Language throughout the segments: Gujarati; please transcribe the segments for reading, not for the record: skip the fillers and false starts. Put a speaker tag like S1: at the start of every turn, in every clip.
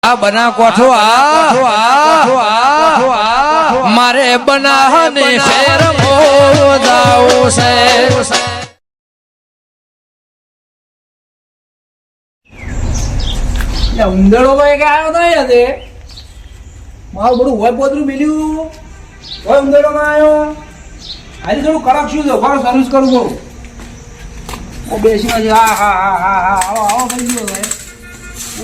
S1: આ બના કોઠો મારે બનાહને શેર મોદાવું છે.
S2: ઉંદરડો ભાઈ કે આવ્યો તો યાદે મારું બધું હોય પોતરું મિલ્યું હોય ઉંદરડો માં આવ્યો આજે થોડું કડક શું છે ફારો સર્વિસ કરું બહુ ઓ બેસી છે હા હા હા હા હા આવો આવો થઈ ગયો ભાઈ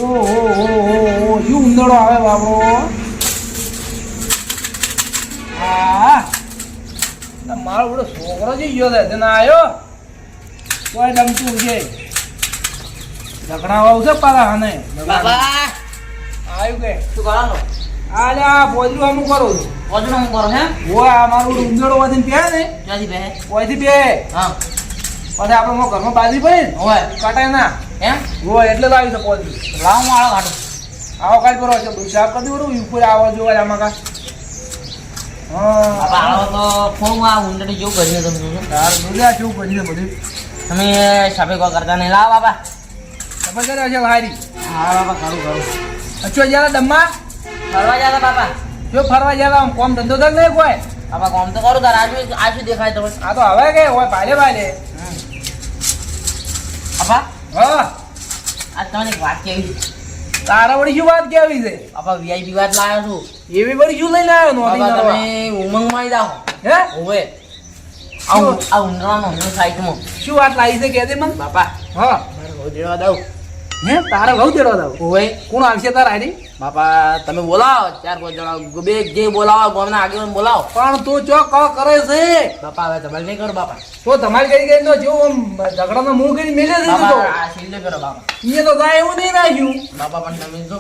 S2: ઓહો શું ઉંદરડો આવે બાબરો હા મારો બધો છોકરો જઈ ગયો છે ના આવ્યો કોઈ ડમતું છે ઝઘડા આવશે પાછા હને
S3: બાબા
S2: આવ્યું કે
S3: શું કરો
S2: આલ્યા પોજરું અમુક કરું છું
S3: ઓજનો હું કરો હે
S2: ઓય આ મારું ઉંદરડો વધીને પે ને
S3: ક્યાંથી બે
S2: ઓયથી બે
S3: હા
S2: પછી આપણે મો ઘરમાં બાજી પડી ને
S3: ઓય
S2: કાટાય ના
S3: એમ
S2: ઓય એટલે લાવી છે પોજરું
S3: લાવ હું આળો કાઢું
S2: આવો કાઢ પર છે બધું સાફ કરી દઉં ઉપર આવો જોવા આમાં કા
S3: બાબા
S2: હા
S3: આળો તો ફોનમાં ઊંડણી જેવું કરીને તમે જોજો
S2: તાર દુનિયા શું કરી છે બધું
S3: તમે સાબે કોઈ કરતા નહીં લાવ બાબા
S2: ખબર કરે છે હારી
S3: હા બાબા કરું કરું
S2: અચ્છો જરા દમ્મા
S3: ફરવા જાતા બાબા
S2: જો ફરવા જરા આમ કોમ ધંધો તો નહીં કોઈ
S3: બાબા કોમ તો કરું તાર આજુ દેખાય તો
S2: આ તો હવે કે હોય ભાલે ભાલે
S3: બાબા
S2: હા
S3: આજ તમને એક વાત કેવી
S2: તારા વળી શું વાત કેવી છે
S3: બાબા વીઆઈપી વાત લાવ્યો છું
S2: એવી વળી શું લઈને આવ્યો નોતી
S3: બાબા
S2: નરવા?
S3: તમે ઉમંગમાં જાઓ
S2: હે
S3: ઓવે આ ઉંદરાનો હમણાં સાઈડમાં
S2: શું વાત લાવી છે કે દે મને
S3: બાપા
S2: હા
S3: મારે રોજડવા દઉં
S2: હે તારે બહુ દેડો દઉં
S3: ઓવે
S2: કોણ આવશે તારા આડી
S3: બાપા તમે બોલાવો 4-5 જણા બે જે બોલાવો ગામના આગેવાન બોલાવો
S2: પણ તું ચો ક કરે છે
S3: બાપા હવે તમારે નહીં કરો બાપા
S2: તો તમારી કરી કરી નો જેવો આમ ઝઘડાનો મું કરી મેલે છે તો
S3: બાપા આ સિલ્લે કરો બાપા
S2: એ તો જાય એવું નહીં રાખ્યું
S3: બાપા પણ તમે જો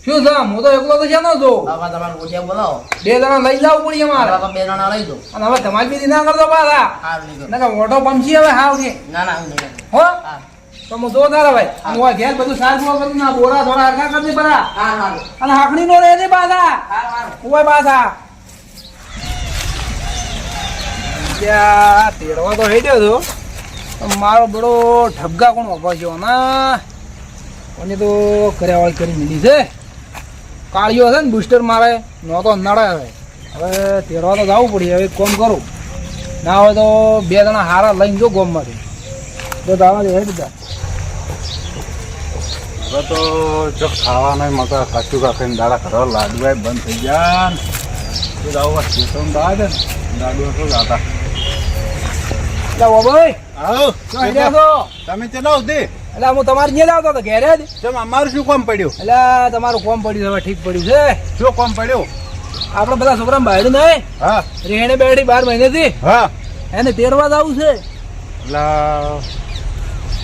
S2: શું છે હું તો એકલો તો છે નો જો
S3: બાપા તમારે ગોઠિયા બોલાવો
S2: બે જણા લઈ જવું પડી અમારે
S3: બાપા 2 જણા લઈ દો
S2: અને હવે તમારી બીજી ના કરતો પાછા
S3: હાર નહીં કરો
S2: ના મોટો પંછી હવે હાવ કે
S3: ના ના હું નહીં કરું
S2: હો
S3: હા
S2: તો હું જો તારા ભાઈ હું આ ઘેર બધું સાર સુવા કરું ના બોરા થોડા હરખા કરી દે પરા
S3: હા હા
S2: અને હાકડી નો રહે છે પાછા
S3: હા
S2: ઓય પાછા ત્યાં તેડવા તો હેડ્યો હતો પણ મારો બડો ઢબકા કોણ વાપરજો ના અને તો કર્યાવાળી કરી મિલી છે કાળિયો છે ને બુસ્ટર મારે નો તો નડે હવે તેડવા તો જવું પડી હવે કોમ કરું ના હોય તો બે જણા હારા લઈને જો ગોમમાંથી તો દાવા દે બધા
S4: હવે તો જો ખાવાના મકા કાચું કાકીને દાડા ખરો લાડવા બંધ થઈ ગયા ને તો આવું સ્ટેશન દાદા દાદુ તો જાતા
S2: એટલે ઓ ભાઈ
S4: આવો
S2: શું હેડ્યા છો
S4: તમે ચલાવ દે
S2: એટલે હું તમારે ત્યાં આવતો હતો ઘેરે જ
S4: ચમ અમારું શું કામ પડ્યું
S2: એટલે તમારું કોમ પડ્યું હવે ઠીક પડ્યું છે
S4: શું કામ પડ્યું
S2: આપણે બધા છોકરા બાયડું નહીં
S4: હા
S2: રેહણે બેઠી 12 મહિનેથી
S4: હા
S2: એને તેડવા જ આવું છે
S4: એટલે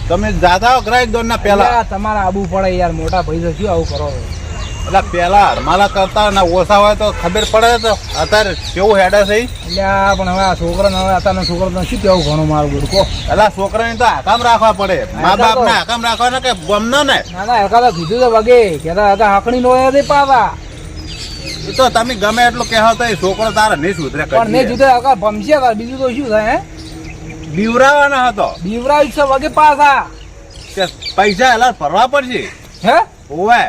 S4: તમે જાતા હો ગ્રાહક દોર ના પેલા
S2: એટલે તમારે આબુ પડે યાર મોટા ભાઈ તો શું આવું કરો
S4: એટલે પેલા હરમાલા કરતા ના ઓછા હોય તો ખબર પડે તો અત્યારે કેવું હેડે છે ઈ?
S2: એટલે આ પણ હવે આ છોકરાને હવે અત્યારના છોકરાને શું કેવું ઘણું મારું ગુડકો
S4: એટલે છોકરાને તો હાકામ રાખવા પડે મા બાપ ને હાકામ રાખવાના કે ગમનો ને
S2: ના ના એકા તો કીધું તો વગે કેતા હતા હાકણી નો એ પાવા
S4: એ તો તમે ગમે એટલું કહેવો તો એ છોકરો તારે નહીં સુધરે
S2: પણ ને જુદે અગર ભમશે તાર બીજું તો શું થાય હે
S4: બીવરાવાના હતો
S2: બીવરાજ છે વગે પાછા
S4: કે પૈસા એલા ભરવા પડશે
S2: હે
S4: ઓવે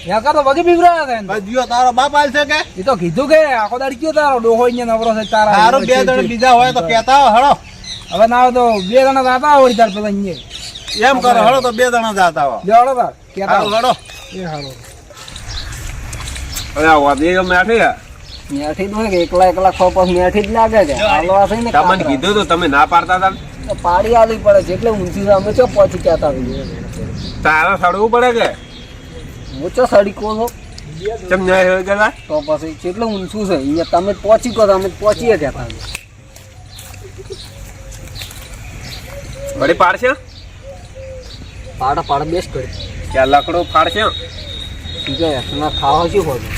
S2: એકા તો વગે બીવરાજ થાય ને.
S4: કજિયો તારો બાપ આલ છે કે
S2: એ તો કીધું કે આખો દાડી કયો તારો ડોહો અહીંયા નવરો છે તારા
S4: તારો બે જણ બીજા હોય તો કહેતા હો હળો
S2: હવે ના હોય તો બે જણા જાતા હોય તાર પેલા અહીંયા
S4: એમ કરો હળો તો બે જણા જાતા હો
S2: લેવડો તાર કેતા
S4: હાલો હળો
S2: એ હાલો
S1: અરે વાદી મેઠી
S2: મેઠી તો કે એકલા એકલા ખો પાસ મેઠી જ લાગે છે હાલવા થઈ ને
S1: તમને કીધું તો તમે ના પાડતા હતા
S2: તો પાડી આવી પડે છે એટલે ઊંચી છે અમે ચો પહોંચી કહેતા હોઈએ
S1: તારા સડવું પડે કે
S2: હું ચો સડીકો છો
S1: કેમ ન્યાય હોય ગયા
S2: તો પછી કેટલું ઊંચું છે અહીંયા તમે પહોંચી કહો અમે પહોંચીએ કહેતા હોઈએ.
S1: વળી પાડશે
S2: પાડા બેસ્ટ કરી
S1: ક્યાં લકડું ફાડશે
S2: બીજા એસના ખાવા શું હોતું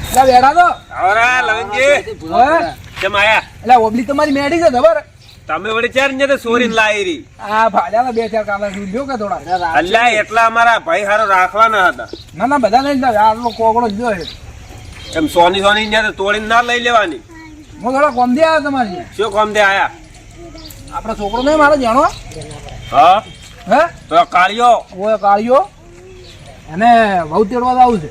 S2: એટલે બેઠા તો
S1: આવરા લવનજી કેમ આયા
S2: એટલે ઓબલી તમારી મેડી છે ખબર
S1: તમે વળી ચાર ને તો સોરીને લાવી રહી
S2: આ ભાડ્યા બે ચાર કાલા લ્યો કે થોડા
S1: અલ્લા એટલા અમારા ભાઈ હારો રાખવાના હતા
S2: ના ના બધા લઈને જાવ આટલો કોગળો જ જોયો
S1: એમ સોની સોની ને તોડીને ના લઈ લેવાની
S2: હું થોડા કોમ દે આવ્યો તમારી
S1: શું કામ દે આયા
S2: આપડે છોકરો નહીં મારો જાણો
S1: હા
S2: હે
S1: તો કાળિયો
S2: ઓય કાળિયો એને બહુ તેડવા આવું છે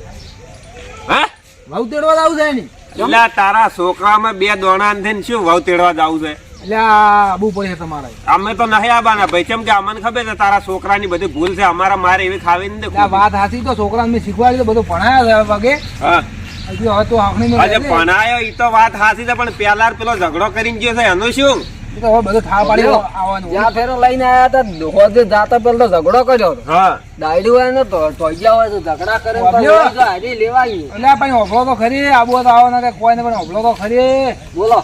S1: હા
S2: વહુ તેડવા આવું છે એની
S1: એટલે તારા છોકરામાં 2 દોણા થઈને શું વહુ તેડવા જવું છે?
S2: એટલે આ આબુ પડે તમારે
S1: અમે તો નહીં આવવાના ભાઈ, કેમ કે અમને ખબર છે તારા છોકરાની બધી ભૂલ છે, અમારા મારે એવી ખાવી નથી.
S2: એટલે આ વાત સાચી તો છોકરાને મેં શીખવાડી તો બધું ભણાયા છે વગે
S1: હા
S2: હજુ હવે તો આંખણી
S1: આજે ભણાયો ઈ તો વાત સાચી છે, પણ પેલા પેલો ઝઘડો કરીને ગયો છે એનું શું?
S2: તો હવે બધું થાળ પાડી આવવાનું
S3: જ્યાં ફેરો લઈને આયા હતા હોદે જાતા પેલો તો ઝઘડો કર્યો હતો.
S1: હા
S3: દાયડું હોય ને તો ટોઈયા હોય તો ઝઘડા કરે ને
S2: વાબ્યો.
S3: પછી તો હારી લેવાય.
S2: એટલે આ ભાઈ હોભળો તો ખરી આબુ તો આવવાના કે કોઈ ને પણ હોભળો તો ખરી.
S3: બોલો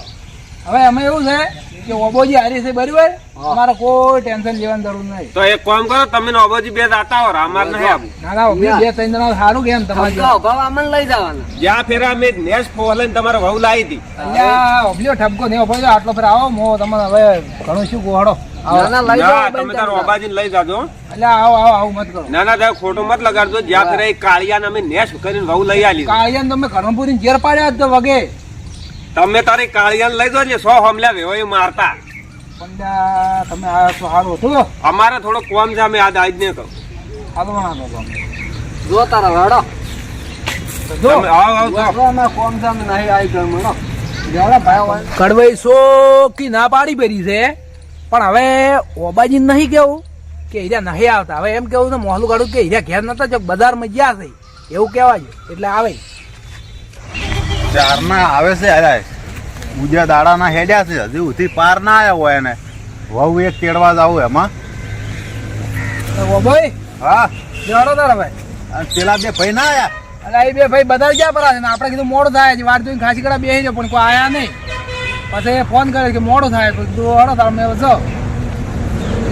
S2: હવે અમે એવું છે કે ઓબોજી હારી છે બરાબર, અમારે કોઈ ટેન્શન લેવાની જરૂર નહીં.
S1: તો એક કામ કરો, તમે અબોજી 2 જાતા હો, અમાર નહીં આવું.
S2: ના ના ઓબી 2-3 જણા સારું કેમ તમારે
S3: ઠપકા ઉભા અમને લઈ જવાના.
S1: જ્યાં ફેરા અમે નેસ ફોલન તમારે વહુ લાવી હતી.
S2: અહીંયા ઓબલીઓ ઠપકો નહીં ઓબળજો આટલો ફેર આવો મો તમને હવે ઘણું શું ગોહડો
S3: ના, ના, લઈ જાઓ,
S1: ના,
S3: બંધ
S1: તમે તારો
S3: કરી
S1: અબાજીને લઈ જાજો.
S2: એટલે આવો આવો આવું મત કરો.
S1: ના ના તમે ખોટું મત લગાડજો. જ્યાં ફેરા એ કાળિયાને અમે નેસ કરીને વહુ લઈ આલી.
S2: કાળિયાને તમે ઘરમપુરી ઘેર પાડ્યા જ તો વગે
S1: તમે તારી કાળિયાને લઈ જાઓ, 100 હમલા વેવાઈ મારતા.
S2: પણ તમે આ તો સારું હતું
S1: અમારે થોડો કોમ છે, અમે આજ ને કહું.
S2: સારું બનાવો તો.
S3: જો તારા વાડો
S2: જો
S1: તમે આવો આવો જાઓ.
S3: વાડોના કોમ છે અમે નહીં આવી ગયો મળો.
S2: લેવડા ભાઈ હોય. કડવાઈ શોકી ના પાડી પેરી છે, પણ હવે ઓબાજી નહીં કેવું કે હીરા નહીં આવતા. હવે એમ કેવું છે મોહલું કાઢું કે હીરા ઘેર નતા જો બજારમાં ગયા છે એવું કહેવાય એટલે આવે.
S4: ચારના આવે છે અરે ઉજ્યા દાડાના હેડ્યા છે, હજુ ઉથી પાર ના આવ્યા હોય એને વહુ એક તેડવા જાવું એમાં.
S2: ઓબાઈ
S4: હા
S2: લેવડો તારા ભાઈ.
S4: અને પેલા 2 ભાઈ ના આયા.
S2: એટલે એ બે ભાઈ બધા ગયા પરા છે ને આપણે કીધું મોડું થાય છે, વાર જોઈને ખાસી કડા બેસી જાય પણ કોઈ આયા નહીં. પછી ફોન કરે કે મોડું થાય તો કીધું હળો તાર મેં જો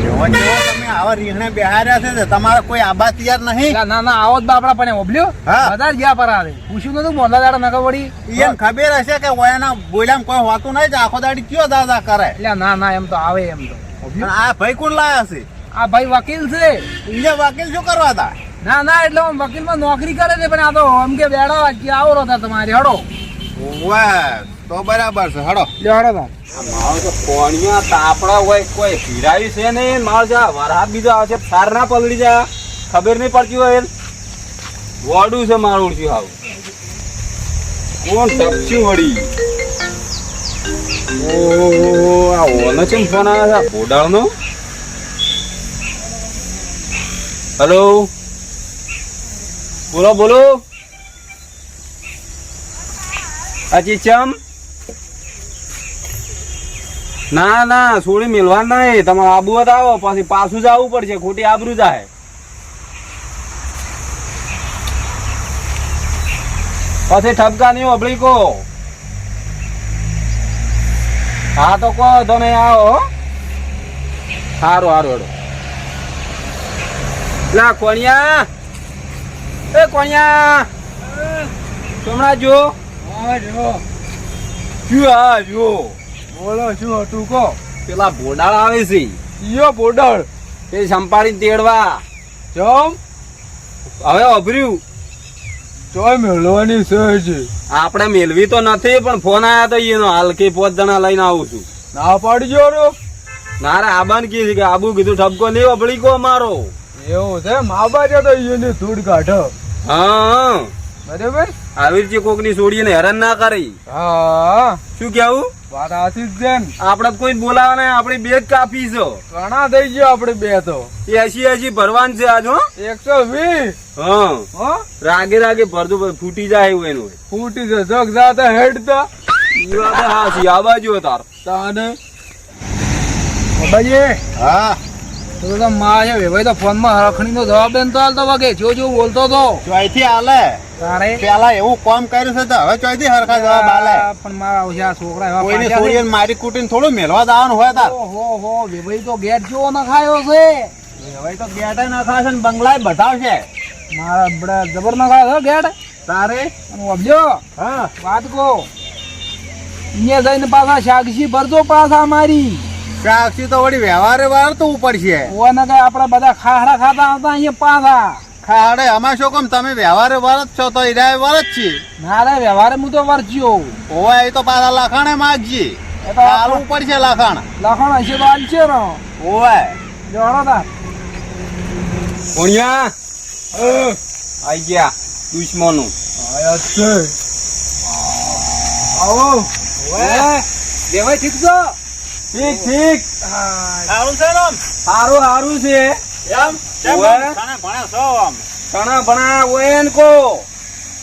S4: જેવો જેવો તમે આવા રીંગણે બેહાર્યા છે ને, તમારે કોઈ આબા તૈયાર નહીં.
S2: ના ના આવો જ બાપડા પણ ઓબલ્યો
S4: હા.
S2: બધા જ ગયા પરા છે. પૂછ્યું નતું મોલા દાડા નકર વળી
S4: એને ખબર હશે કે ઓયાના બોલ્યામાં કોઈ હોતું નહીં, તો આખો દાડી કયો દાદા કરે.
S2: એટલે ના ના એમ તો આવે એમ તો
S4: અને આ ભાઈ કોણ લાયા છે?
S2: આ ભાઈ વકીલ છે.
S4: એને વકીલ શું કરવા હતા?
S2: ના ના એટલે આમ વકીલમાં નોકરી કરે છે પણ આ તો એમ કે બેડો કે આવો હતા તમારી હડો
S4: વાહ, તો બરાબર છે હડો.
S2: લેવાડો તાર
S5: મારો તો કોણિયા તાપડા હોય કોઈ પીરાવી છે ને મારો જા વરસાદ બીજો આવે છે, સાર ના પલળી જા ખબર નહીં પડતી હોય વોડું છે મારું ઉડ્યું હાવ કોણ ટપચ્યું વળી. ઓહો આ ઓનો છે ફોન આવે છે ઘોડાળનો. હેલો બોલો બોલો. હજી ચમ ના ના છોડી મેલવા નહીં, તમારે આબુ જ આવો પછી પાછું જ આવવું પડશે, ખોટી આબરૂ જાય. પછી ઠપકા નહીં અબળી કો. હા તો કહો તો નહીં આવો. સારું સારું હેડો. લા કોણિયા એ કોણિયા હમણાં જો શું હા જો
S2: બોલો શું હતું કહો.
S5: પેલા બોડાળ આવે છે
S2: ઈયો બોડળ
S5: એ સંપાડીને તેડવા
S2: જમ
S5: હવે અભર્યું
S2: ચોય મેળવાની છે.
S5: આપણે મેળવી તો નથી પણ ફોન આયા તો એનો હાલ કે 5 જણા લઈને આવું છું.
S2: ના પાડજો રો
S5: ના રે આબાન કી છે કે આબુ કીધું ઠપકો નહીં અભળી કો મારો.
S2: એવું છે મા બાજુ તો ઈયોને ધૂળ કાઢો
S5: હા
S2: બરાબર.
S5: આવી રીતે કોક ની છોડીને હેરાન ના કરી.
S2: હા
S5: શું કેવું
S2: વાત સાચી જ છે ને.
S5: આપડે કોઈ બોલાવા નહીં, આપડી બે જ કાપી છે.
S2: ઘણા થઈ ગયો આપણે બે તો
S5: 80 ભરવાન છે આજ હો.
S2: 120
S5: હા
S2: હો
S5: રાગે રાગે ભરતું પછી ફૂટી જાય એવું એનું.
S2: ફૂટી છે જગ જાતા હેડ તો
S5: ઈ વાત હાચી. આ બાજુ તાર
S2: તાને બાબાજી
S4: હા
S2: તો માં છે ભાઈ તો ફોન માં હરખણી નો જવાબ દેન તો હાલતો વગે જો જો બોલતો તો
S4: ચોયથી આલે.
S2: તારે
S4: પેલા એવું કામ કર્યું છે તો હવે ચોયથી હરખા જવાબ આલે.
S2: પણ મારા આવશે છોકરા એવા
S4: કોઈને
S2: પાછા છે.
S4: છોડીને મારી કુટીને થોડું મેલવા દાવાનું હોય તાર.
S2: ઓહો ભાઈ તો ગેટ જેવો ન ખાયો છે
S4: હવે તો ગેટે ના ખાશે ને બંગલાય બતાવશે
S2: મારા બડા જબર ન ખાયો છે ગેટ.
S4: તારે.
S2: અને ઓબજો
S4: હા
S2: વાત કો અહીંયા જઈને પાછા શાકશી ભરજો પાછા મારી
S4: સાક્ષી તો વળી વ્યવહારે વાર તો ઉપડશે.
S2: ઓને કઈ આપડા બધા ખાહડા ખાતા આવતા અહીંયા પાછા
S4: ખાડે અમે શું કેમ તમે વ્યવહારે વાર જ છો તો ઈરાય વાર જ છીએ.
S2: ના રે વ્યવહારે હું તો વર્ચ્યો
S4: ઓય એ તો પાછા લખાણે માગજી.
S2: એ તો
S4: ચાલવું પડશે લખાણ.
S2: લખણ હશે તો આલશે રો
S4: ઓય
S2: જોડો તાર
S5: કોણિયા આઈ ગયા દુશ્મનો.
S4: આયા છે.
S2: આવો દેવાય ઠીક છો?
S5: ઠીક ઠીક
S4: સારું છે ને આમ?
S5: સારું સારું છે
S4: એમ? કેમ
S5: ઓવે.
S4: આમ તને ભણ્યા છો આમ?
S5: ઘણા ભણા હોય ને કો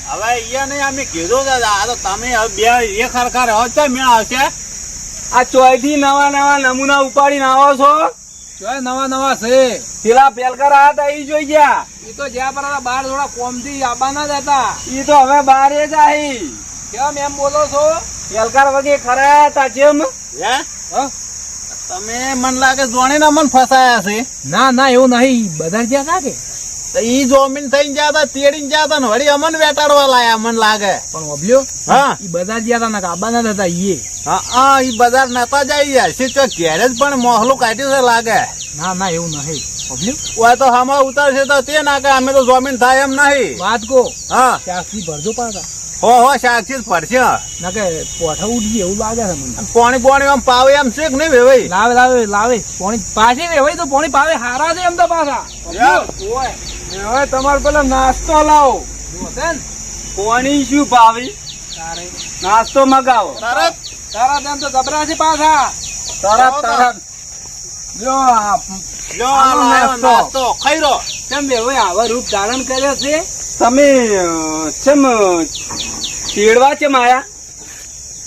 S4: હવે અહીંયા નહીં અમે કીધું છે આ તો તમે હવે બે એક હરખા રહો છો મેળ આવશે.
S5: આ ચોયથી નવા નવા નમૂના ઉપાડીને આવો છો.
S2: જોય નવા નવા છે.
S5: પેલા પેલકર આ હતા ઈ જોઈ ગયા.
S2: એ તો જ્યાં પર હતા બાર થોડા કોમથી આબાના જ હતા.
S5: ઈ તો હવે બારે જ આહી.
S2: કેમ એમ બોલો છો?
S5: પેલકર વગે ખરા હતા જેમ.
S4: હે?
S2: હા?
S4: તમે મન લાગે જોણીને મન ફસાયા છે.
S2: ના ના એવું નહીં, બધા જ્યાં હતા કે
S4: તો ઈ જોમીન થઈને ગયા હતા તેડીને ગયા હતા ને વળી અમને વેટાડવા લાયા મન લાગે.
S2: પણ ઓબલ્યો
S4: હા
S2: એ બધા જ્યાં હતા ને આબાના જ હતા ઈએ.
S4: હા ઈ બજાર નતા જાય છે તો ઘેરે જ પણ મોહલું કાઢ્યું છે લાગે.
S2: ના ના એવું નહીં ઓબલ્યો.
S4: ઓય તો હમણાં ઉતરશે તો તે નાખે અમે તો જોમીન થાય એમ નહીં.
S2: વાત કો
S4: હા
S2: શાકથી ભરજો પાછા.
S4: હો સાક્ષી જ પડશે.
S2: ના કે પોઠા ઉડી એવું લાગે છે મને.
S4: પાણી પાણી આમ પાવે એમ છે કે નહીં વેવાઈ?
S2: લાવે લાવે લાવે પોણી પાછી વેવાય તો પોણી પાવે હારા છે એમ તો પાછા. ઓય
S5: હવે તમારે પેલા નાસ્તો લાવો.
S2: જુઓ છે ને
S5: કોણી શું ભાવી
S2: તારે
S5: નાસ્તો મગાવો.
S4: તરત
S2: તારા તેમ તો જબરા છે પાછા.
S5: તરત તરત જો આ
S4: લો આ લાયો નાસ્તો ખાઈ રો.
S2: કેમ વેવાય આવા રૂપ ધારણ કર્યો છે?
S5: તમે ચમ તેડવા ચમ આયા?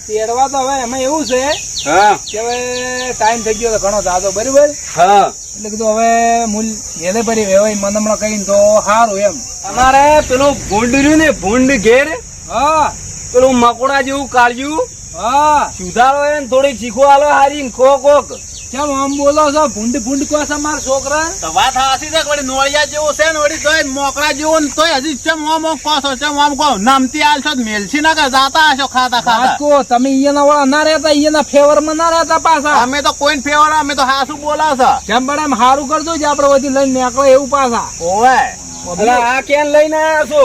S2: તેડવા તો હવે એમાં એવું છે
S5: હા
S2: કે હવે ટાઈમ થઈ ગયો તો ઘણો જાદો બરાબર.
S5: હા
S2: એટલે કીધું હવે મૂલ વેલે પરી વેવાય મને હમણાં કહીને તો સારું એમ.
S5: તમારે પેલું ભૂંડ રહ્યું ને ભૂંડ ઘેર
S2: હા
S5: પેલું મકોડા જેવું કાઢ્યું
S2: હા
S5: સુધારો એને થોડીક શીખો આલો હારી ખો કોક.
S2: કેમ આમ બોલો છો? ભૂંડ ભૂંડ કહો છો મારા છોકરા?
S4: તો વાત હાસી છે કે વળી નોળિયા જેવું છે ને વળી તોય મોકળા જેવું ને તોય હજી ચમ ઓમ ઓમ કહો છો ચમ ઓમ કહો નામતી આલશો તો મેલછી ના કે જાતા હશો ખાતા
S2: વાત
S4: ખાતા.
S2: કહો તમે ઈયાના વાળા ના રહેતા, ઈયાના ફેવરમાં ના રહેતા પાછા.
S4: અમે તો કોઈને ફેવર અમે તો હાસુ બોલાવશે.
S2: જેમ બને એમ સારું કરજો જ આપડે વધી લઈને નીકળો એવું પાછા.
S4: ઓવે
S5: એટલે આ કેમ લઈને આયા છો?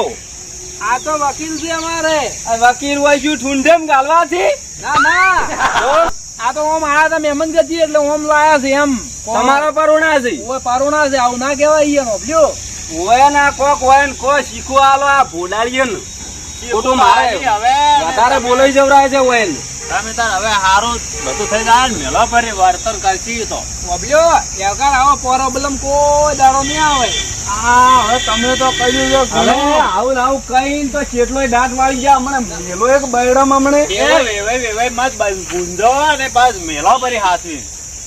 S2: આ તો વકીલ છે અમારે.
S5: આ વકીલ હોય શું ઠુંડેમ ગાલવાથી?
S2: ના ના આ તો ઓમ આયા હતા મહેમાન ગતિ એટલે ઓમ લાયા છે એમ.
S5: તમારા પર ઉણા છે.
S2: ઓય પારુણા છે આવું ના કહેવાય ઈયાનો લ્યો.
S5: હોય ના કોક હોય ને કો શીખો આલો આ ભોડાડીએ ને ખોટું મારે
S4: હવે
S5: વધારે બોલાઈ જવરાય છે હોય ને.
S4: તમે તાર હવે હારું બધું થઈ જાય ને મેલો ફરી વર્તન કરશી તો.
S2: ઓબલ્યો એવકાર આવો પ્રોબ્લેમ કોઈ દાડો નહીં આવે.
S4: હા હવે તમે તો કહ્યું છે
S5: હવે આવું ને આવું કઈ તો કેટલોય દાંત વાળી ગયા હમણાં મેલો એક બૈડમ હમણે
S4: વેવાઈ મત ગુંજો અને બસ મેલો ફરી હાથવી.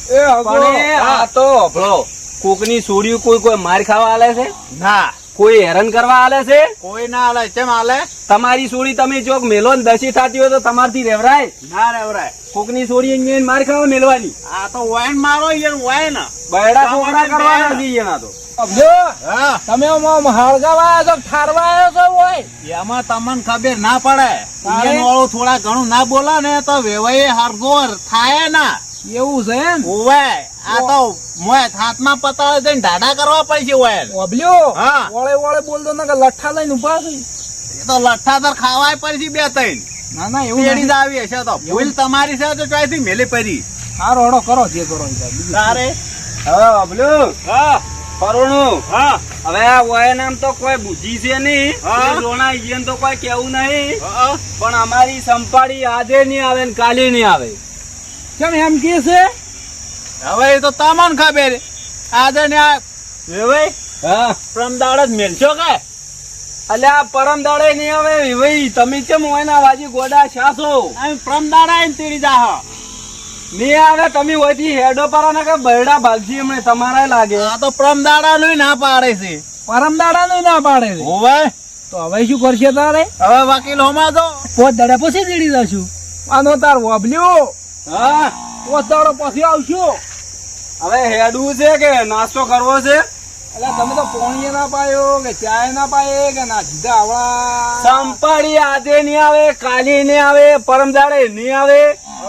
S5: પણ એ આ તો ભલો કોકની સોડિયું કોઈ માર ખાવા આલે છે?
S4: ના
S5: કોઈ હેરાન કરવા આલે છે?
S4: કોઈ ના હાલે કેમ હાલે?
S5: તમારી સોડી તમે ચોક મેલો ને દસી થતી હોય તો તમારથી રેવરાય?
S4: ના રેવરાય.
S5: કોકની સોડી અહીંયા માર ખાવા મેલવાની?
S4: આ તો વાઈન મારો યાર વાઈન.
S5: બૈડા છોકરા કરવાના નથી એના તો.
S2: ઓબલ્યો
S4: હા
S2: તમે આમ હળગાવા આવ્યો છો ઠારવા આવ્યો છો હોય?
S4: એમાં તમને ખબર ના પડે. ઈયન વાળું થોડા ઘણું ના બોલા ને તો વેવાઈ હરગોર થાય ના.
S2: એવું છે એમ?
S4: ઓવે આ તો મોય હાથમાં પતાળે જઈને ઢાઢા કરવા પડશે ઓય.
S2: ઓબલ્યો
S4: હા.
S2: વળે વળે બોલ દો ને કે લઠ્ઠા લઈને ઉભા છે.
S4: એ તો લઠ્ઠા તો ખાવાય પડશે બે ત્રણ.
S2: ના ના એવું
S4: પેડી જ
S2: નહીં.
S4: આવી હશે તો ભૂલ તમારી છે તો ચોઈથી મેલી પડી.
S2: હારો હળો કરો જે કરો એ સાહેબ. બીજું
S4: તારે
S5: હા બબલું
S4: હા
S5: પરોણું
S4: હા
S5: હવે આ વય નામ તો કોઈ બુદ્ધિ છે નહીં.
S4: હા.
S5: એ રોણા ઈયન તો કોઈ કેવું નહીં.
S4: હા.
S5: પણ અમારી સંપાડી આજે નહીં આવે ને કાલે નહીં આવે.
S2: કેમ એમ કે છે?
S4: હવે એ તો તમને ખબર. આજે ને આ વેવાઈ
S5: હા
S4: પ્રમદાડ જ મેલશો કે
S5: અલ્યા પરમ દાડે નહીં આવે ભાઈ. તમે કેમ હોય ના વાજી ગોડા છાસો
S4: આમ પ્રમદાડ આવીને તેડી જા.
S5: નહીં આવે તમે હોયથી હેડો પર ને કે બરડા ભાગજી એમણે તમારે લાગે.
S4: આ તો પ્રમદાડા નું ના પાડે છે.
S2: પરમદાડા નું ના પાડે છે.
S4: હોવે
S2: તો હવે શું કરશે તારે?
S4: હવે વકીલ હોમાં તો
S2: પોત દાડા પછી દેડી જશું. આનો તાર ઓબલ્યો
S5: હા
S2: પોત દાડો પછી આવશું.
S5: હવે હેડવું છે કે નાસ્તો કરવો છે?
S2: એટલે તમે તો પોણીએ ના પાયો કે ચાય ના પાયે કે ના સીધા આવડા
S5: સંપાડી આજે નહીં આવે કાલે નહીં આવે પરમ દાડે નહીં આવે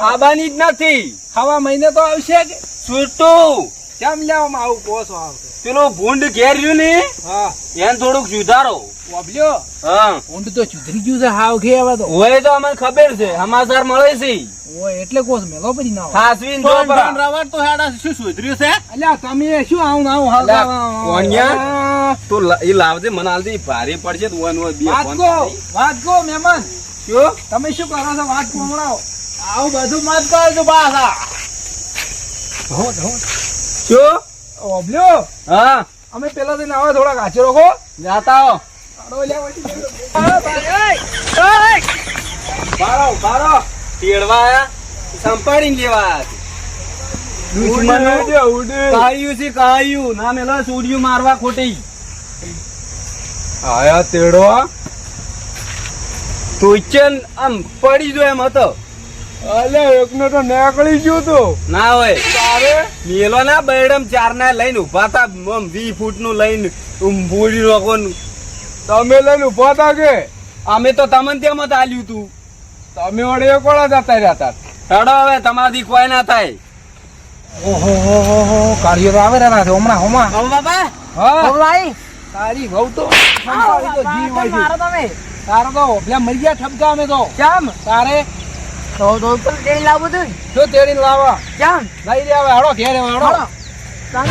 S5: આબાની જ નથી.
S2: ખાવા મહિને તો આવશે કે
S5: છૂટું
S2: કેમ લેવામાં આવું પોસો આવશે?
S5: પેલું ભૂંડ ઘેર રહ્યું ને
S2: હા
S5: એને થોડુંક સુધારો.
S2: ઓબલ્યો
S5: હા
S2: ઊંડ તો ચુધરી ગયું છે હાવ ખે હવે તો
S5: હોય તો અમને ખબર છે સમાચાર મળે છે
S2: ઓય એટલે કોસ મેલો પછી ના હોય.
S5: હાસવીન જો પરા.
S4: રવાડ તો હેડા શું સુધર્યું છે
S2: અલ્યા તમે શું આવું આવું હાલ
S5: અલ્યા, કોણિયા? તો એ લાવજે મને હાલજે ભારે પડશે તો ઓન બે ફોન
S2: વાત કો મહેમાન
S5: શું
S2: તમે શું કરો છો વાત કો હમણાં
S4: આવું બધું મત કરજો પાછા
S5: શું
S2: ઓબલ્યો
S5: હા
S2: અમે પેલા જઈને આવા થોડા કાચે રોકો
S5: જાતા હો બારો બારો તેડવા આયા સંપાડીને લેવા દુશ્મનો કાયું છે કાયું ના મેલા સોડિયું મારવા ખોટી
S4: આયા તેડવા
S5: તુચન આમ પડી જો એમ હતો
S4: અલે એકનો તો નીકળી ગયો તો
S5: ના હોય મેલો ના બેડમ ચાર ના લઈને ઉભા તા 20 ફૂટ નું લઈને બોડી રોકો
S4: તમે લઈને ઉભા હતા કે
S5: અમે તો તમને તેમ જ આલ્યું તું
S4: તમે વડે એક વાળા જતા રહ્યા હતા
S5: હેડો હવે તમારાથી કોઈ ના થાય
S2: ઓહો હો હો હો કાર્યો તો આવે રહ્યા છે હમણાં હોમાં
S3: બાપા
S2: હા
S3: ભાઈ
S2: તારી વહુ તો સંભાળી તો જીવ હોય છે.
S3: મારો તમે
S2: તારે તો પેલા મરી ગયા ઠપકા અમે તો
S3: કેમ
S2: તારે
S3: તો તો તેલ લાવું તું
S2: શું તેડીને લાવા
S3: કેમ
S2: લઈ રહ્યા હવે હડો ઘેર હવે હડો
S3: ચાલ